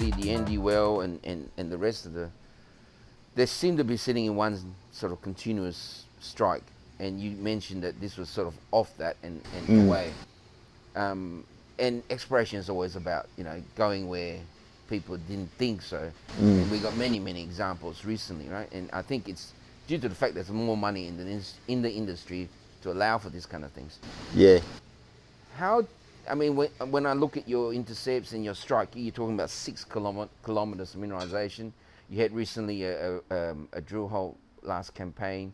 obviously the ND Well and the rest of they seem to be sitting in one sort of continuous strike. And you mentioned that this was sort of off that and away. And exploration is always about, going where people didn't think so. And we got many examples recently, right? And I think it's due to the fact there's more money in the industry to allow for these kind of things. Yeah. When I look at your intercepts and your strike, you're talking about 6 kilometers of mineralisation. You had recently a drill hole last campaign,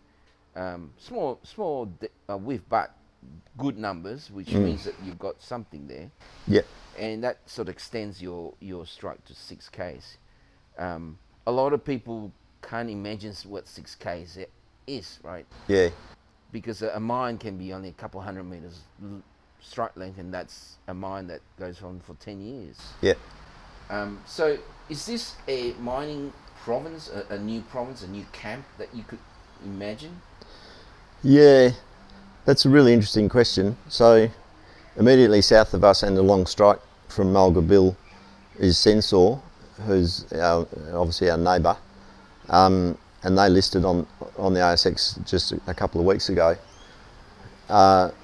small width, but good numbers, which means that you've got something there. Yeah. And that sort of extends your strike to 6Ks. A lot of people can't imagine what 6Ks is, right? Yeah. Because a mine can be only a couple hundred meters strike length, and that's a mine that goes on for 10 years. Yeah. So is this a mining province, a new province, a new camp that you could imagine? Yeah, that's a really interesting question. So immediately south of us and the long strike from Mulga Bill is Samso, who's obviously our neighbour, and they listed on the ASX just a couple of weeks ago.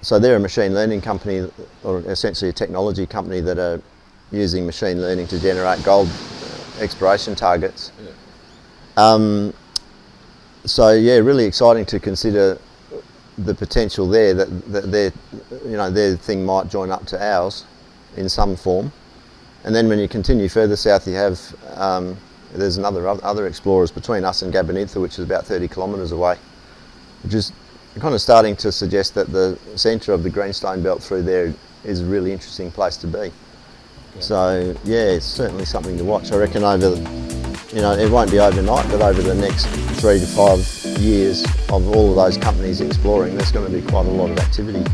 So they're a machine learning company, or essentially a technology company that are using machine learning to generate gold exploration targets. Yeah. So yeah, really exciting to consider the potential there that their thing might join up to ours in some form. And then when you continue further south, you have there's other explorers between us and Gabonintha, which is about 30 kilometres away, which is kind of starting to suggest that the centre of the greenstone belt through there is a really interesting place to be. Okay. So yeah, it's certainly something to watch. I reckon it won't be overnight, but over the next 3 to 5 years of all of those companies exploring, there's going to be quite a lot of activity.